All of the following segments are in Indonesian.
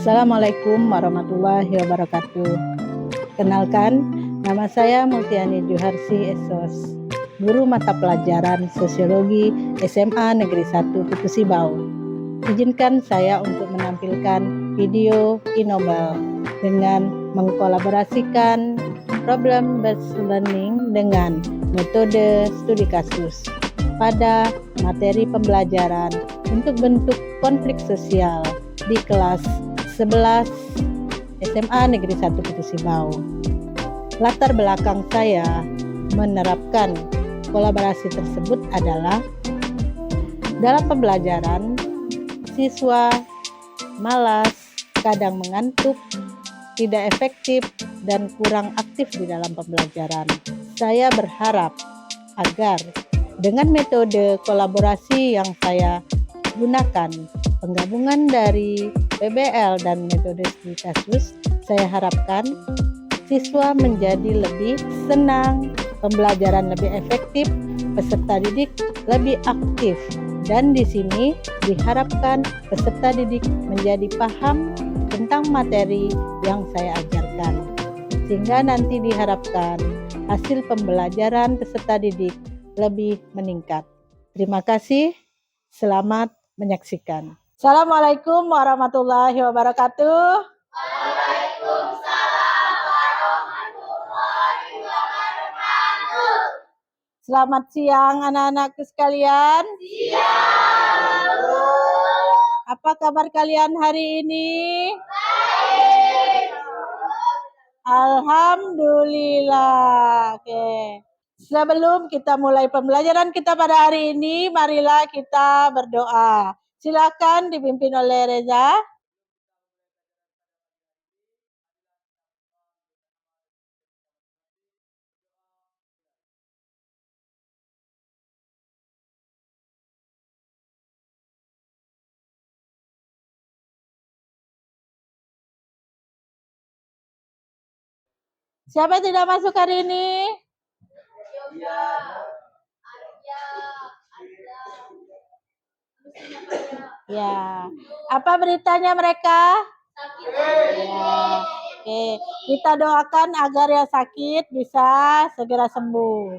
Assalamualaikum warahmatullahi wabarakatuh. Kenalkan, nama saya Multiani Juharsi Esos, guru mata pelajaran Sosiologi SMA Negeri 1 Putusibau. Izinkan saya untuk menampilkan video Inobel dengan mengkolaborasikan problem-based learning dengan metode studi kasus pada materi pembelajaran untuk bentuk konflik sosial di kelas 11 SMA Negeri 1 Putusibau. Latar belakang saya menerapkan kolaborasi tersebut adalah dalam pembelajaran siswa malas, kadang mengantuk, tidak efektif, dan kurang aktif di dalam pembelajaran. Saya berharap agar dengan metode kolaborasi yang saya gunakan, penggabungan dari PBL dan metode studi kasus, saya harapkan siswa menjadi lebih senang, pembelajaran lebih efektif, peserta didik lebih aktif, dan di sini diharapkan peserta didik menjadi paham tentang materi yang saya ajarkan, sehingga nanti diharapkan hasil pembelajaran peserta didik lebih meningkat. Terima kasih, selamat menyaksikan. Assalamualaikum warahmatullahi wabarakatuh. Waalaikumsalam warahmatullahi wabarakatuh. Selamat siang anak-anakku sekalian. Siang. Apa kabar kalian hari ini? Baik. Alhamdulillah. Oke. Sebelum kita mulai pembelajaran kita pada hari ini, marilah kita berdoa. Silakan dipimpin oleh Reza. Siapa yang tidak masuk hari ini? Ya. Apa beritanya mereka? Ya. Oke, kita doakan agar yang sakit bisa segera sembuh.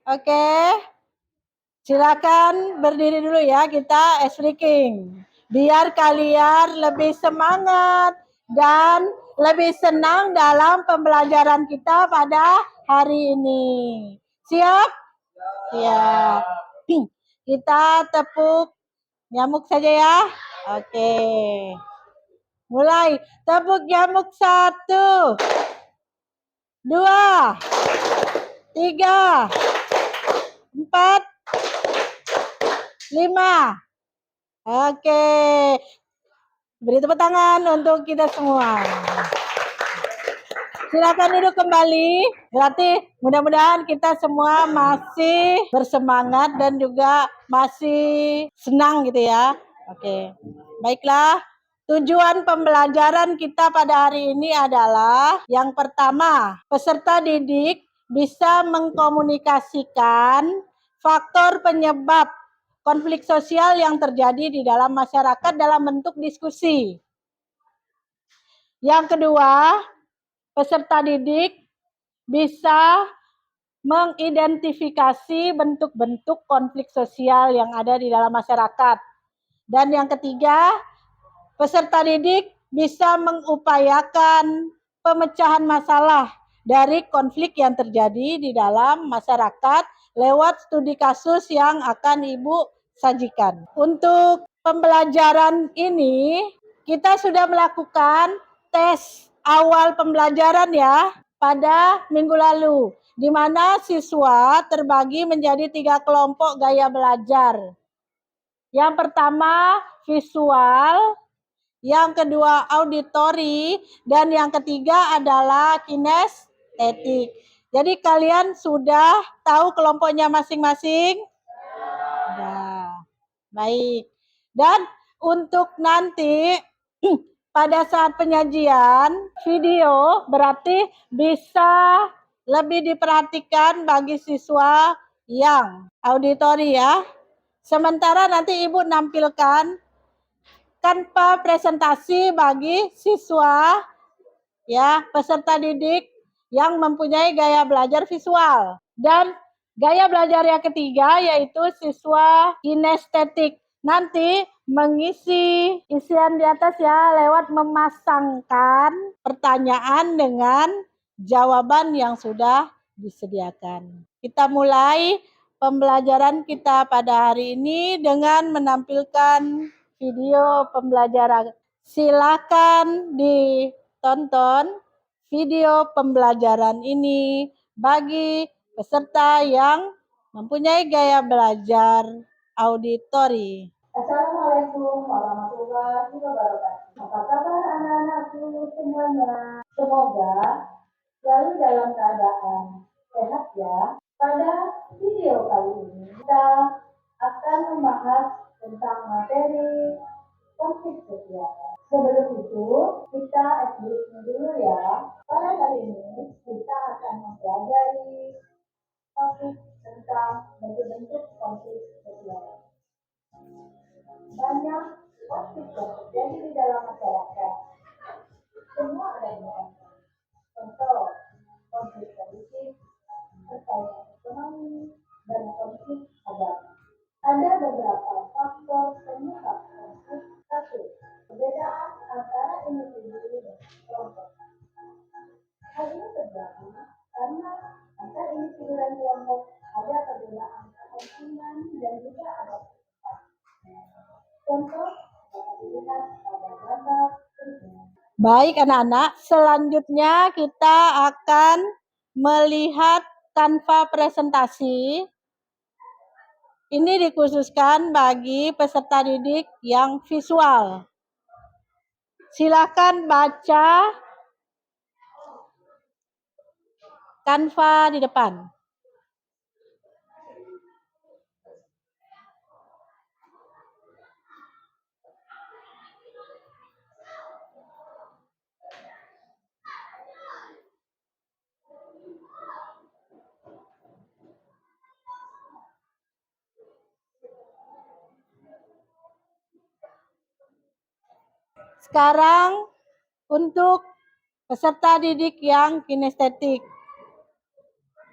Oke. Silakan berdiri dulu ya, kita ice breaking. Biar kalian lebih semangat dan lebih senang dalam pembelajaran kita pada hari ini. Siap? Ya. Kita tepuk nyamuk saja ya. Oke. Mulai. Tepuk nyamuk 1, 2, 3, 4, 5. Oke. Beri tepuk tangan untuk kita semua. Silakan duduk kembali. Berarti mudah-mudahan kita semua masih bersemangat dan juga masih senang gitu ya. Oke. Baiklah. Tujuan pembelajaran kita pada hari ini adalah yang pertama, peserta didik bisa mengkomunikasikan faktor penyebab konflik sosial yang terjadi di dalam masyarakat dalam bentuk diskusi. Yang kedua, peserta didik bisa mengidentifikasi bentuk-bentuk konflik sosial yang ada di dalam masyarakat. Dan yang ketiga, peserta didik bisa mengupayakan pemecahan masalah dari konflik yang terjadi di dalam masyarakat lewat studi kasus yang akan Ibu sajikan. Untuk pembelajaran ini, kita sudah melakukan tes awal pembelajaran ya pada minggu lalu, di mana siswa terbagi menjadi 3 kelompok gaya belajar. Yang pertama visual, yang kedua auditori, dan yang ketiga adalah kinestetik. Jadi kalian sudah tahu kelompoknya masing-masing? Sudah. Baik. Dan untuk nanti pada saat penyajian video berarti bisa lebih diperhatikan bagi siswa yang auditori ya. Sementara nanti Ibu nampilkan Kanva presentasi bagi siswa ya, peserta didik yang mempunyai gaya belajar visual. Dan gaya belajar yang ketiga yaitu siswa kinestetik. Nanti mengisi isian di atas ya lewat memasangkan pertanyaan dengan jawaban yang sudah disediakan. Kita mulai pembelajaran kita pada hari ini dengan menampilkan video pembelajaran. Silakan ditonton video pembelajaran ini bagi peserta yang mempunyai gaya belajar auditori. Assalamualaikum warahmatullahi wabarakatuh. Apa kabar anak-anakku semuanya? Semoga selalu dalam keadaan sehat ya. Pada video kali ini kita akan membahas tentang materi konflik sosial. Sebelum itu kita explain dulu ya. Pada kali ini kita akan mempelajari topik tentang bentuk-bentuk konflik sosial. Banyak konflik yang terjadi di dalam masyarakat. Semua ada di dalam. Contoh, konflik politik, persaingan ekonomi, dan konflik agama. Ada beberapa faktor penyebab konflik. Satu, perbedaan antara individu dan kelompok. Hal ini terjadi karena antara individu dan kelompok ada perbedaan kepentingan dan juga ada contoh dapat dilihat pada gambar berikut. Baik anak-anak, selanjutnya kita akan melihat Canva presentasi. Ini dikhususkan bagi peserta didik yang visual. Silakan baca Canva di depan. Sekarang untuk peserta didik yang kinestetik.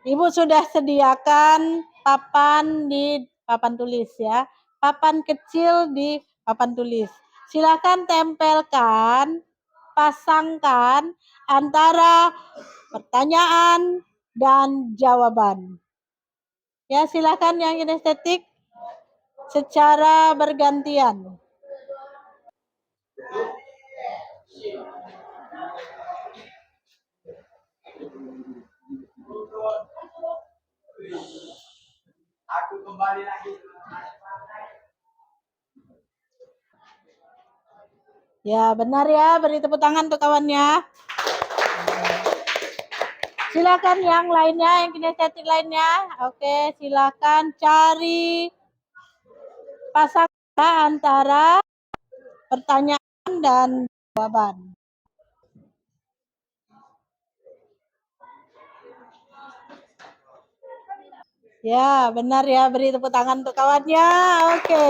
Ibu sudah sediakan papan di papan tulis ya. Papan kecil di papan tulis. Silakan tempelkan, pasangkan antara pertanyaan dan jawaban. Ya, silakan yang kinestetik secara bergantian. Aku kembali lagi. Ya, benar ya. Beri tepuk tangan untuk kawannya. Silakan yang lainnya, yang kinestetik lainnya. Oke, silakan cari pasang antara pertanyaan dan jawaban. Ya, benar ya. Beri tepuk tangan untuk kawannya. Oke.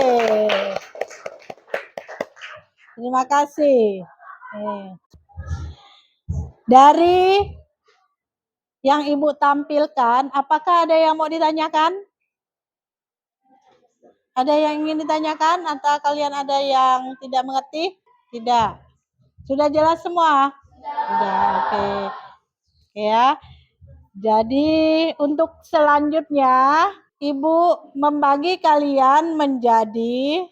Terima kasih. Dari yang Ibu tampilkan, apakah ada yang mau ditanyakan? Ada yang ingin ditanyakan atau kalian ada yang tidak mengerti? Tidak. Sudah jelas semua? Sudah, oke. Ya. Jadi untuk selanjutnya Ibu membagi kalian menjadi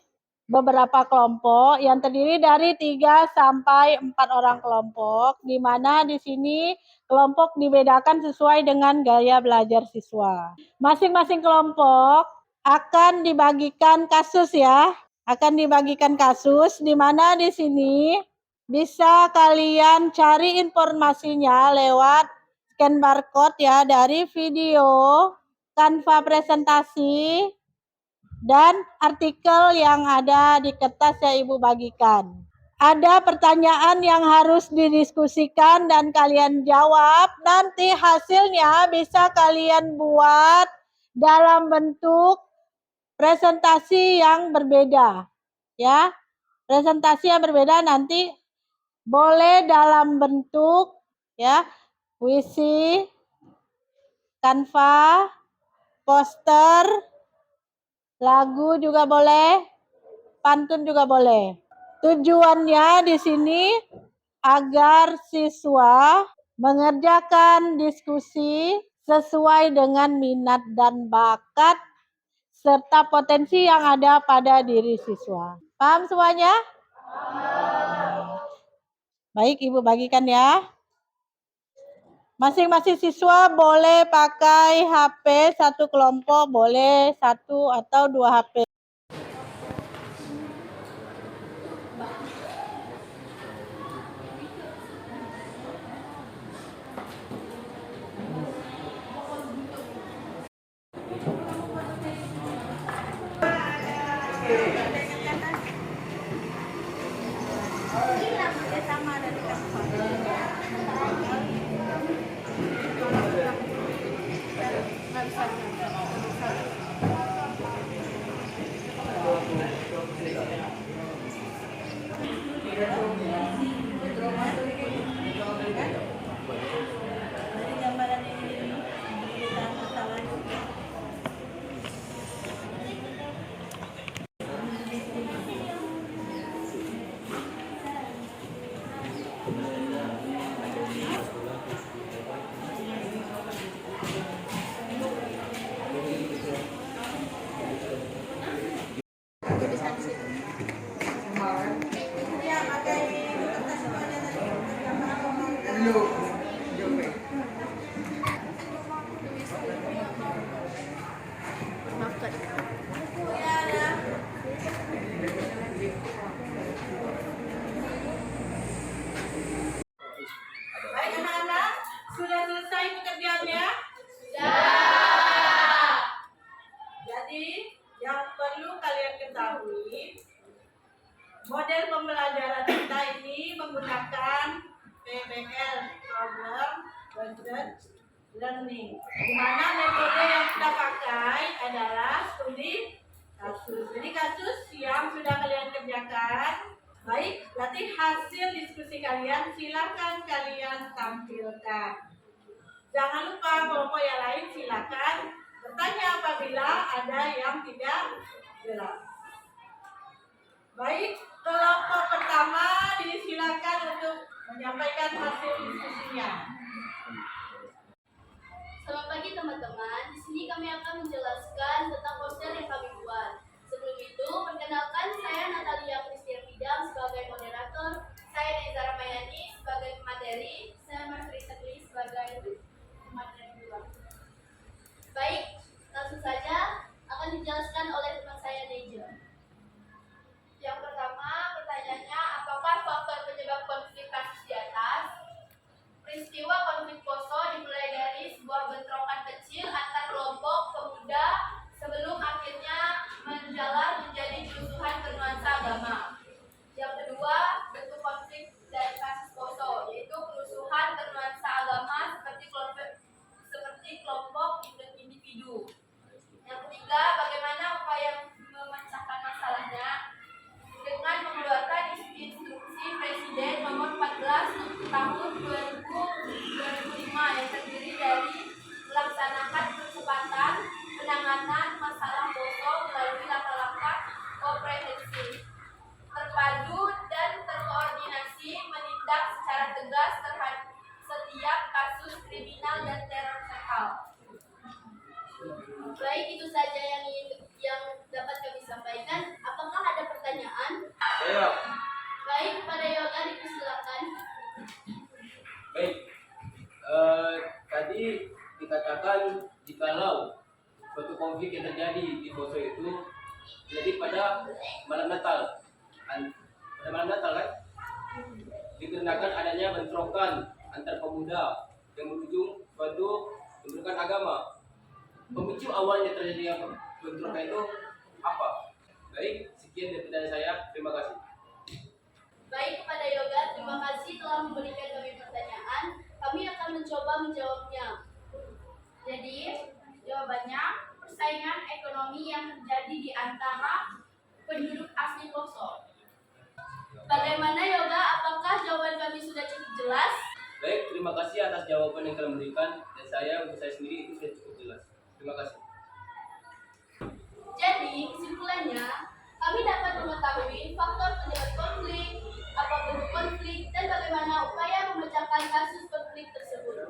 beberapa kelompok yang terdiri dari 3 sampai 4 orang kelompok, di mana di sini kelompok dibedakan sesuai dengan gaya belajar siswa. Masing-masing kelompok akan dibagikan kasus ya, akan dibagikan kasus di mana di sini bisa kalian cari informasinya lewat scan barcode ya dari video Canva presentasi dan artikel yang ada di kertas yang Ibu bagikan. Ada pertanyaan yang harus didiskusikan dan kalian jawab. Nanti hasilnya bisa kalian buat dalam bentuk presentasi yang berbeda. Ya, Presentasi yang berbeda nanti boleh dalam bentuk ya puisi, kanva, poster, lagu juga boleh, pantun juga boleh. Tujuannya di sini agar siswa mengerjakan diskusi sesuai dengan minat dan bakat serta potensi yang ada pada diri siswa. Paham semuanya? Baik, Ibu bagikan ya. Masing-masing siswa boleh pakai HP satu kelompok, boleh 1 atau 2 HP. Baik anak-anak, sudah selesai pekerjaannya? Sudah. Jadi yang perlu kalian ketahui, model pembelajaran kita ini menggunakan PBL, Problem Based Learning. Di mana metode yang kita pakai adalah studi kasus. Jadi kasus yang sudah kalian kerjakan, baik, berarti hasil diskusi kalian silakan kalian tampilkan. Jangan lupa kelompok yang lain silakan bertanya apabila ada yang tidak jelas. Baik, kelompok pertama disilakan untuk menyampaikan hasil diskusinya. Selamat pagi teman-teman. Di sini kami akan menjelaskan tentang poster yang kami buat. Sebelum itu, perkenalkan saya Natalia Christian Bidang sebagai moderator, saya Neza Ramayani sebagai pemateri, saya Mas Risa Kli sebagai pemateri dua. Baik, langsung saja akan dijelaskan oleh teman saya Neza. Yang pertama, pertanyaannya, apakah faktor penyebab konflik kasus di atas? Peristiwa konflik Poso dimulai dari sebuah bentrokan kecil antar kelompok pemuda sebelum akhirnya menjalar menjadi kerusuhan bernuansa agama. Yang kedua, bentuk konflik dari kasus Poso, yaitu kerusuhan bernuansa agama seperti kelompok individu. Yang ketiga, bagaimana upaya memecahkan masalahnya? Dengan mengeluarkan instruksi Presiden nomor 14 tahun 2005 yang terdiri dari melaksanakan percepatan penanganan masalah Poso melalui langkah-langkah komprehensif, terpadu dan terkoordinasi menindak secara tegas terhadap setiap kasus kriminal dan teror seksual. Baik, itu saja yang dapat kami sampaikan. Apakah ada pertanyaan? Ayo. Baik, kepada Yoga dipersilakan. Baik, tadi dikatakan jikalau suatu konflik yang terjadi di Poso itu terjadi pada malam Natal, kan? Dikarenakan adanya bentrokan antar pemuda yang berujung suatu bentrokan agama. Pemicu awalnya terjadinya bentrokan itu apa? Baik, sekian dari pertanyaan saya. Terima kasih. Baik, kepada Yoga, terima kasih telah memberikan kami pertanyaan. Kami akan mencoba menjawabnya. Jadi, jawabannya, persaingan ekonomi yang terjadi di antara penduduk asli Poso. Bagaimana Yoga? Apakah jawaban kami sudah cukup jelas? Baik, terima kasih atas jawaban yang kalian berikan dan untuk saya sendiri itu sudah cukup jelas. Terima kasih. Jadi, kesimpulannya, kami dapat mengetahui faktor penyebab konflik, apa bentuk konflik, dan bagaimana upaya memecahkan kasus konflik tersebut.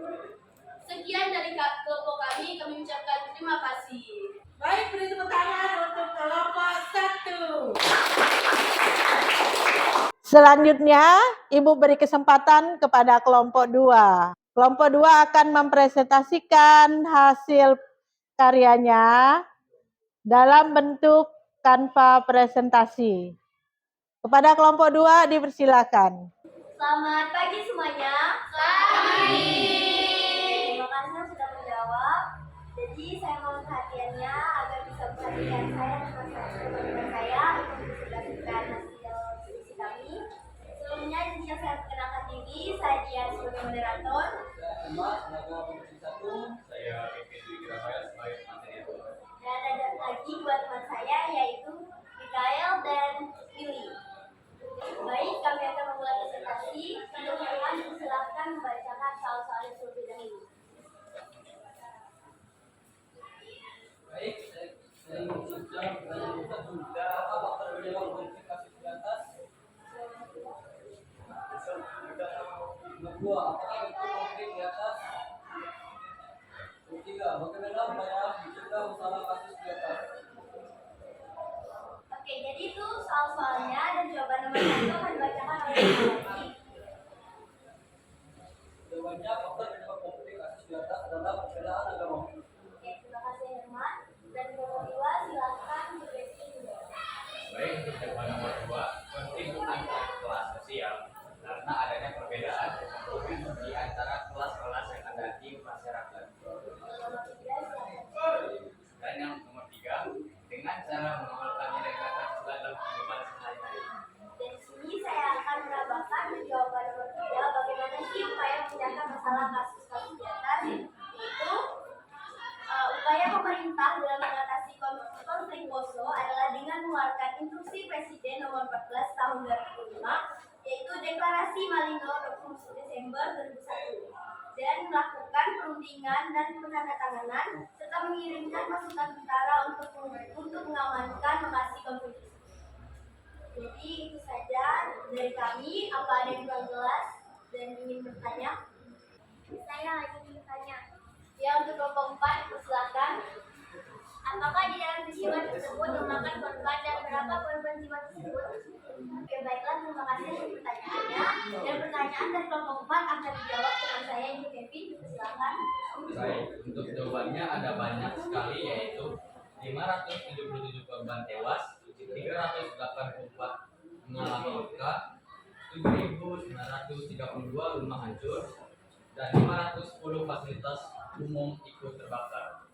Sekian dari kelompok kami ucapkan terima kasih. Baik, beri tepuk tangan untuk kelompok 1. Selanjutnya, Ibu beri kesempatan kepada kelompok 2. Kelompok 2 akan mempresentasikan hasil karyanya dalam bentuk kanva presentasi. Kepada kelompok 2 dipersilakan. Selamat pagi semuanya. Selamat pagi. Terima kasih sudah menjawab. Jadi saya mohon perhatiannya agar bisa perhatikan saya dan teman-teman saya untuk mempresentasikan hasil diskusi kami. Sebelumnya izin saya perkenalkan diri, saya Dian sebagai moderator. Saya Kevin Dwi Rafael sebagai materi. Dan ada lagi dua teman saya yaitu Mikael dan Willy. Baik, kami akan memulai presentasi. Untuk teman silakan membacakan soal-soal yang terlebih dahulu. Baik, saya mengucapkan pertanyaan juga apa faktor penyebab konflik kasus di atas? Nomor 2, apakah bentuk konflik di atas? Nomor 3, bagaimana upaya mencegah masalah kasus di atas? Oke, jadi itu soal-soalnya dan jawaban nomor 1 akan dibacakan oleh Willy. Jawabannya faktor penyebab konflik kasus di atas adalah perbedaan agama. Oke, terima kasih Herman. Dan nomor 2 silakan beresin. Baik, untuk jawaban nomor 2, konflik antar kelas sosial karena adanya perbedaan di antara kelas-kelas yang ada di masyarakat. Dan yang nomor 3, dengan cara mengamalkan nilai Pancasila dalam kehidupan sehari-hari. Dari sini saya akan menambahkan jawaban nomor 3 bagaimana sih upaya memecahkan masalah kasus-kasus di atas, yaitu upaya pemerintah dalam mengatasi konflik Poso adalah dengan mengeluarkan instruksi Presiden nomor 14 tahun 2005, yaitu Deklarasi Malino 20 Desember 2001, dan melakukan perundingan dan penandatanganan serta mengirimkan pasukan tentara untuk mengamankan lokasi konflik. Jadi itu saja dari kami. Apa ada yang kurang jelas dan ingin bertanya? Saya lagi ingin bertanya. Ya, untuk kelompok 4 silakan. Apakah di dalam peristiwa tersebut memakan korban dan berapa korban jiwa tersebut? Oke, baiklah, terima kasih atas pertanyaannya. Dan pertanyaan dari kelompok 4 akan dijawab dengan saya, Ibu Kevin. Silakan. Baik, untuk jawabannya ada banyak sekali, yaitu 577 korban tewas, 384 mengalami luka, 7.932 rumah hancur, dan 510 fasilitas umum ikut terbakar.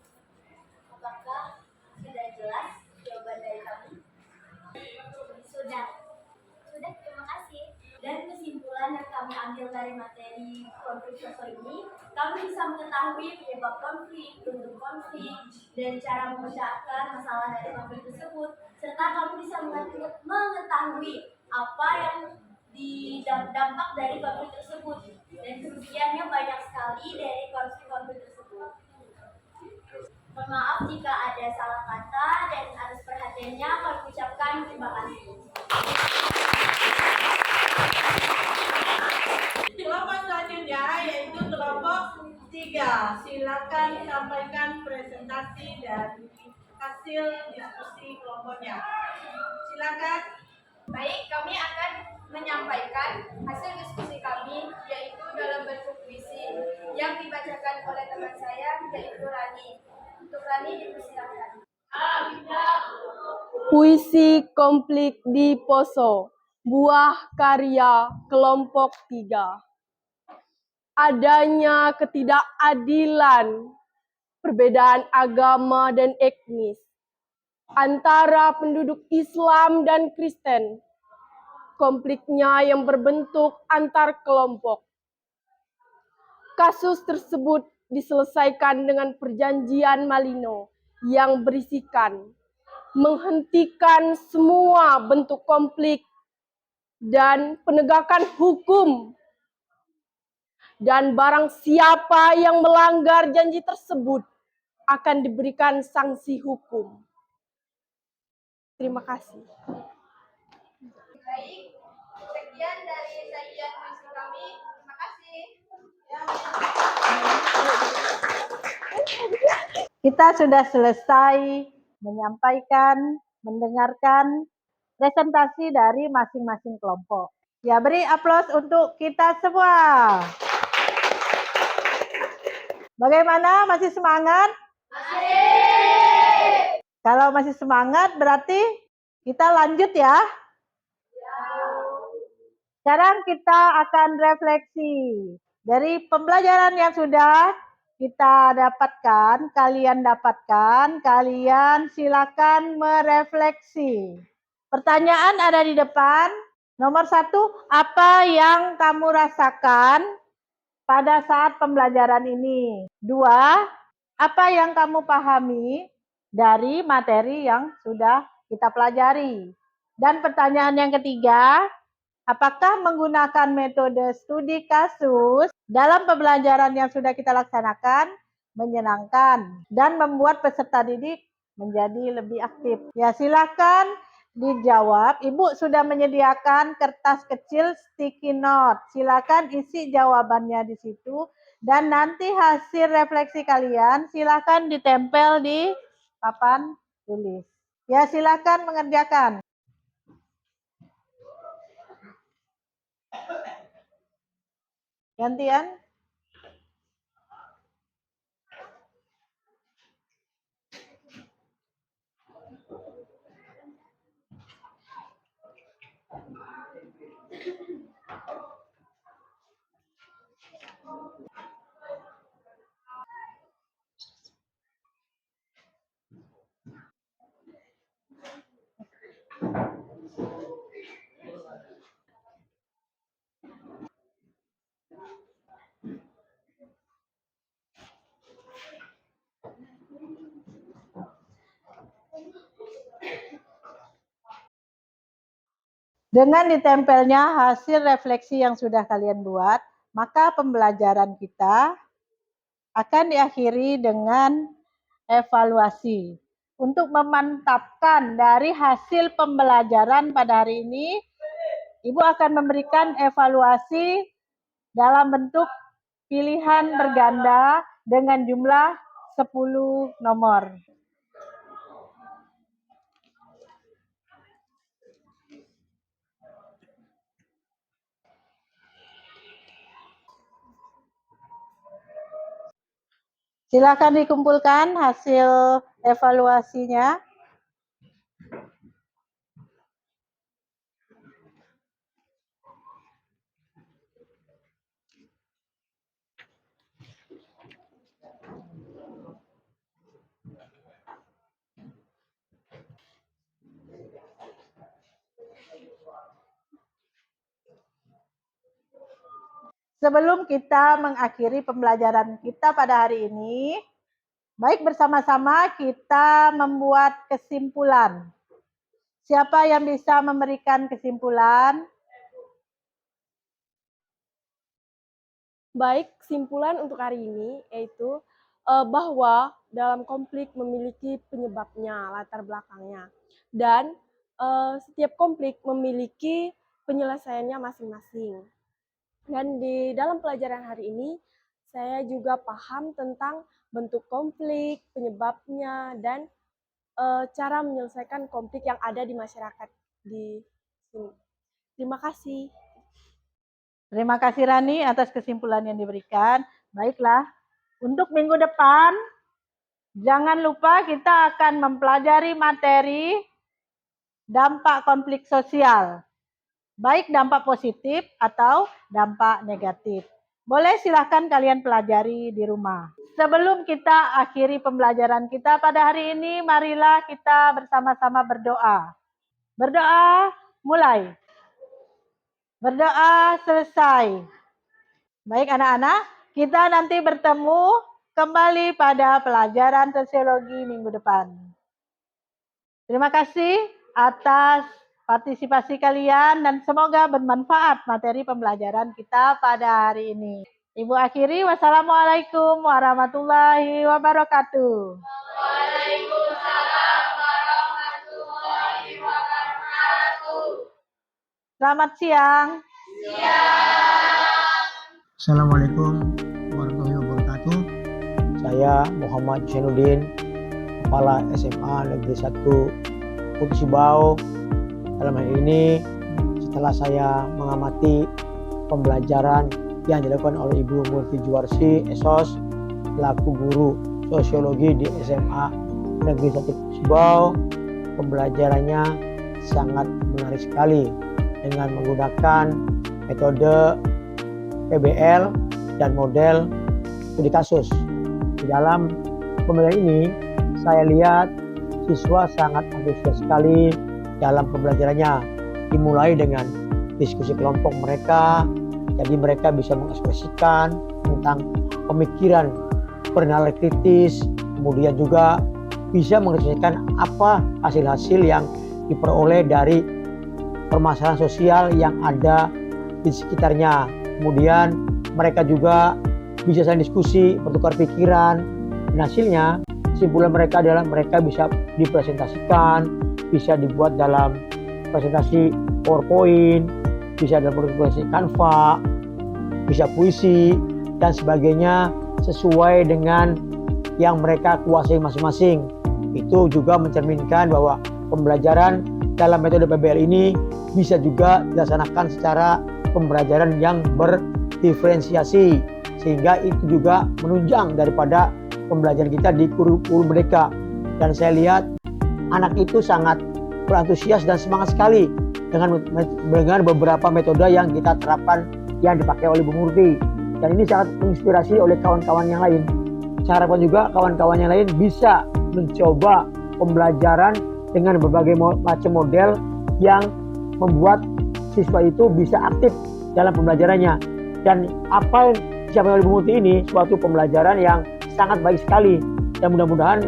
Apakah sudah jelas jawaban dari kami? Sudah, terima kasih. Dan kesimpulan yang kami ambil dari materi konflik sosial ini, kami bisa mengetahui penyebab konflik, bentuk konflik, dan cara memecahkan masalah dari konflik tersebut, serta kami bisa mengetahui apa yang dampak dari konflik tersebut, dan kerugiannya banyak sekali dari konflik tersebut. Mohon maaf jika ada salah kata dan atas perhatiannya kami ucapkan terima kasih. Kelompok selanjutnya yaitu kelompok 3. Silakan sampaikan presentasi dan hasil diskusi kelompoknya. Silakan. Baik, kami akan menyampaikan hasil diskusi kami, yaitu dalam bentuk puisi yang dibacakan oleh teman saya, yaitu Rani. Untuk Rani dipersilakan. Puisi Konflik di Poso, buah karya kelompok 3. Adanya ketidakadilan, perbedaan agama dan etnis antara penduduk Islam dan Kristen. Konfliknya yang berbentuk antar kelompok. Kasus tersebut diselesaikan dengan perjanjian Malino yang berisikan menghentikan semua bentuk konflik dan penegakan hukum. Dan barang siapa yang melanggar janji tersebut akan diberikan sanksi hukum. Terima kasih. Baik, sekian dari sajian puisi kami. Terima kasih. Kita sudah selesai mendengarkan presentasi dari masing-masing kelompok. Ya, beri aplaus untuk kita semua. Bagaimana? Masih semangat? Masih. Kalau masih semangat berarti kita lanjut ya. Sekarang kita akan refleksi dari pembelajaran yang sudah kita dapatkan, kalian silakan merefleksi. Pertanyaan ada di depan. Nomor 1, apa yang kamu rasakan pada saat pembelajaran ini? 2, apa yang kamu pahami dari materi yang sudah kita pelajari? Dan pertanyaan yang ketiga, apakah menggunakan metode studi kasus dalam pembelajaran yang sudah kita laksanakan menyenangkan dan membuat peserta didik menjadi lebih aktif? Ya, silakan dijawab. Ibu sudah menyediakan kertas kecil sticky note. Silakan isi jawabannya di situ dan nanti hasil refleksi kalian silakan ditempel di papan tulis. Ya, silakan mengerjakan. Gantian. Dengan ditempelnya hasil refleksi yang sudah kalian buat, maka pembelajaran kita akan diakhiri dengan evaluasi. Untuk memantapkan dari hasil pembelajaran pada hari ini, Ibu akan memberikan evaluasi dalam bentuk pilihan berganda dengan jumlah 10 nomor. Silakan dikumpulkan hasil evaluasinya. Sebelum kita mengakhiri pembelajaran kita pada hari ini, baik bersama-sama kita membuat kesimpulan. Siapa yang bisa memberikan kesimpulan? Baik, kesimpulan untuk hari ini yaitu bahwa dalam konflik memiliki penyebabnya, latar belakangnya. Dan setiap konflik memiliki penyelesaiannya masing-masing. Dan di dalam pelajaran hari ini, saya juga paham tentang bentuk konflik, penyebabnya, dan cara menyelesaikan konflik yang ada di masyarakat di sini. Terima kasih. Terima kasih Rani atas kesimpulan yang diberikan. Baiklah, untuk minggu depan, jangan lupa kita akan mempelajari materi dampak konflik sosial. Baik dampak positif atau dampak negatif. Boleh silahkan kalian pelajari di rumah. Sebelum kita akhiri pembelajaran kita pada hari ini, marilah kita bersama-sama berdoa. Berdoa mulai. Berdoa selesai. Baik anak-anak, kita nanti bertemu kembali pada pelajaran sosiologi minggu depan. Terima kasih atas partisipasi kalian dan semoga bermanfaat materi pembelajaran kita pada hari ini. Ibu akhiri, wassalamualaikum warahmatullahi wabarakatuh. Waalaikumsalam warahmatullahi wabarakatuh. Selamat siang. Assalamualaikum warahmatullahi wabarakatuh. Saya Muhammad Zainuddin, Kepala SMA Negeri 1 Putu Sibau. Dalam hal ini, setelah saya mengamati pembelajaran yang dilakukan oleh Ibu Multi Juwarsi Esos selaku guru sosiologi di SMA Negeri 1 Putu Sibau, pembelajarannya sangat menarik sekali dengan menggunakan metode PBL dan model studi kasus. Di dalam pembelajaran ini, saya lihat siswa sangat antusias sekali dalam pembelajarannya. Dimulai dengan diskusi kelompok mereka, jadi mereka bisa mengekspresikan tentang pemikiran bernilai kritis, kemudian juga bisa mengekspresikan apa hasil-hasil yang diperoleh dari permasalahan sosial yang ada di sekitarnya. Kemudian mereka juga bisa saling diskusi, bertukar pikiran, dan hasilnya kesimpulan mereka adalah mereka bisa dipresentasikan, bisa dibuat dalam presentasi PowerPoint, bisa dalam presentasi Canva, bisa puisi dan sebagainya sesuai dengan yang mereka kuasai masing-masing. Itu juga mencerminkan bahwa pembelajaran dalam metode PBL ini bisa juga dilaksanakan secara pembelajaran yang berdiferensiasi, sehingga itu juga menunjang daripada pembelajaran kita di kurikulum mereka. Dan saya lihat anak itu sangat berantusias dan semangat sekali dengan beberapa metode yang kita terapkan yang dipakai oleh Bu Murti. Dan ini sangat menginspirasi oleh kawan-kawan yang lain. Saya harapkan juga kawan-kawan yang lain bisa mencoba pembelajaran dengan berbagai macam model yang membuat siswa itu bisa aktif dalam pembelajarannya. Dan apa yang disampaikan oleh Bu Murti ini suatu pembelajaran yang sangat baik sekali, dan mudah-mudahan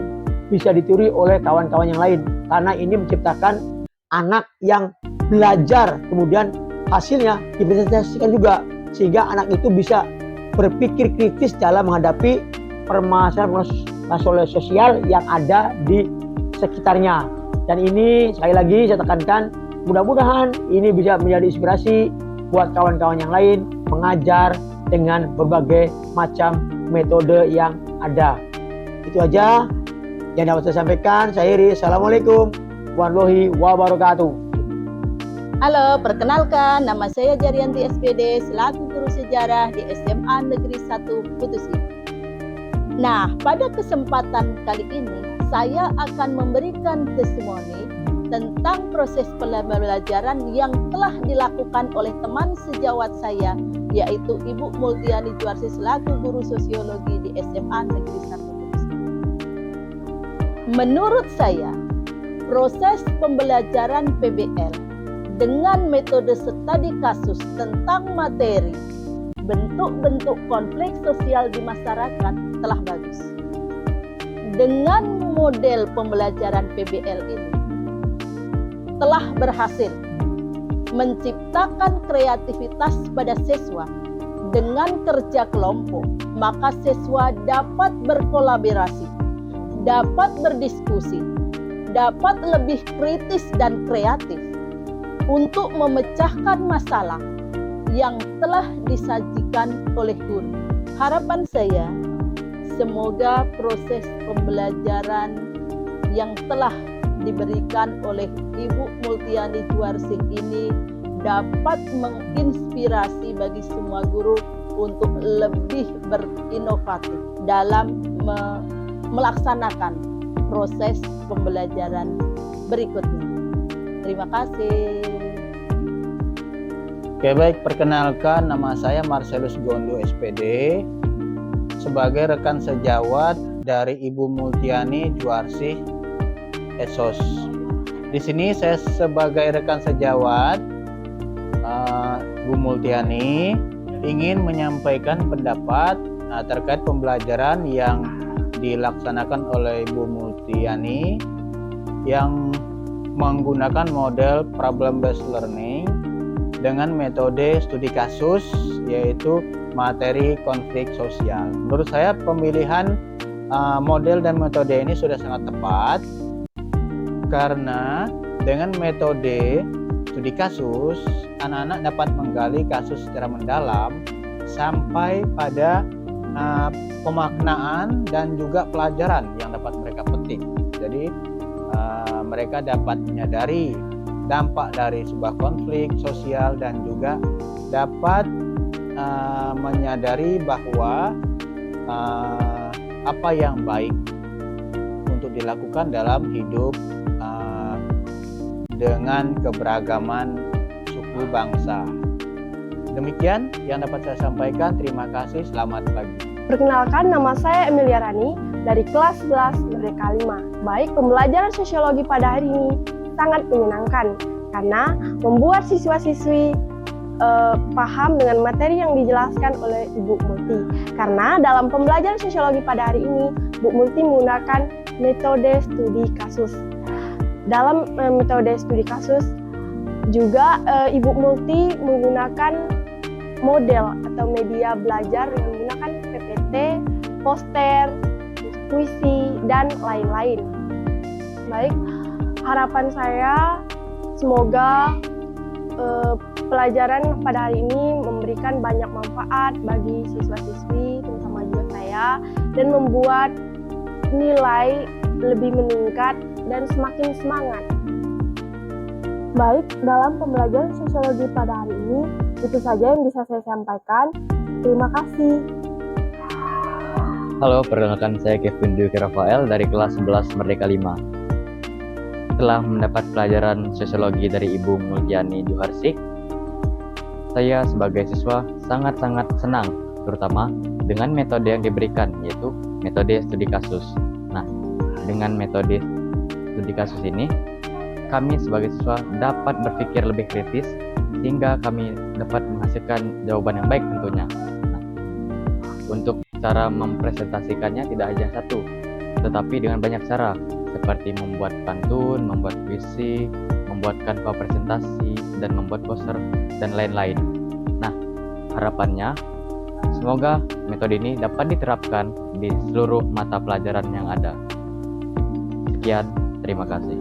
bisa ditiru oleh kawan-kawan yang lain, karena ini menciptakan anak yang belajar kemudian hasilnya dipresentasikan juga, sehingga anak itu bisa berpikir kritis dalam menghadapi permasalahan sosial yang ada di sekitarnya. Dan ini sekali lagi saya tekankan, mudah-mudahan ini bisa menjadi inspirasi buat kawan-kawan yang lain mengajar dengan berbagai macam metode yang ada. Itu aja yang dapat saya sampaikan. Saya Iri. Assalamualaikum warahmatullahi wabarakatuh. Halo, perkenalkan nama saya Jarianti SPD selaku guru sejarah di SMA Negeri 1 Putu Sibau. Nah, pada kesempatan kali ini saya akan memberikan testimoni tentang proses pembelajaran yang telah dilakukan oleh teman sejawat saya, yaitu Ibu Multiani Juwarsi selaku guru sosiologi di SMA Negeri 1 Putu Sibau. Menurut saya, proses pembelajaran PBL dengan metode studi kasus tentang materi bentuk-bentuk konflik sosial di masyarakat telah bagus. Dengan model pembelajaran PBL ini telah berhasil menciptakan kreativitas pada siswa. Dengan kerja kelompok, maka siswa dapat berkolaborasi, dapat berdiskusi, dapat lebih kritis dan kreatif untuk memecahkan masalah yang telah disajikan oleh guru. Harapan saya, semoga proses pembelajaran yang telah diberikan oleh Ibu Multiani Juwarsi ini dapat menginspirasi bagi semua guru untuk lebih berinovatif dalam melaksanakan proses pembelajaran berikutnya. Terima kasih. Oke, baik, perkenalkan nama saya Marcelus Gondo SPD sebagai rekan sejawat dari Ibu Multiani Juwarsi Esos. Di sini saya sebagai rekan sejawat Bu Multiani ingin menyampaikan pendapat terkait pembelajaran yang dilaksanakan oleh Bu Multiani yang menggunakan model problem based learning dengan metode studi kasus, yaitu materi konflik sosial. Menurut saya pemilihan model dan metode ini sudah sangat tepat, karena dengan metode studi kasus, anak-anak dapat menggali kasus secara mendalam sampai pada pemaknaan dan juga pelajaran yang dapat mereka petik. Jadi mereka dapat menyadari dampak dari sebuah konflik sosial dan juga dapat menyadari bahwa apa yang baik untuk dilakukan dalam hidup dengan keberagaman suku bangsa. Demikian yang dapat saya sampaikan. Terima kasih. Selamat pagi. Perkenalkan, nama saya Emilia Rani dari kelas 11 Merdeka 5. Baik, pembelajaran sosiologi pada hari ini sangat menyenangkan karena membuat siswa-siswi paham dengan materi yang dijelaskan oleh Ibu Multi. Karena dalam pembelajaran sosiologi pada hari ini, Bu Multi menggunakan metode studi kasus. Dalam metode studi kasus juga Ibu Multi menggunakan model atau media belajar dengan menggunakan PPT, poster, puisi, dan lain-lain. Baik, harapan saya semoga pelajaran pada hari ini memberikan banyak manfaat bagi siswa-siswi, terutama juga saya, dan membuat nilai lebih meningkat dan semakin semangat. Baik, dalam pembelajaran sosiologi pada hari ini, itu saja yang bisa saya sampaikan. Terima kasih. Halo, perkenalkan saya Kevin Dwi Rafael dari kelas 11 Merdeka 5. Setelah mendapat pelajaran sosiologi dari Ibu Multiani Juharsik, saya sebagai siswa sangat-sangat senang, terutama dengan metode yang diberikan, yaitu metode studi kasus. Nah, dengan metode studi kasus ini, kami sebagai siswa dapat berpikir lebih kritis, sehingga kami dapat menghasilkan jawaban yang baik tentunya. Nah, untuk cara mempresentasikannya tidak hanya satu, tetapi dengan banyak cara, seperti membuat pantun, membuat puisi, membuatkan presentasi, dan membuat poster, dan lain-lain. Nah, harapannya semoga metode ini dapat diterapkan di seluruh mata pelajaran yang ada. Sekian, terima kasih.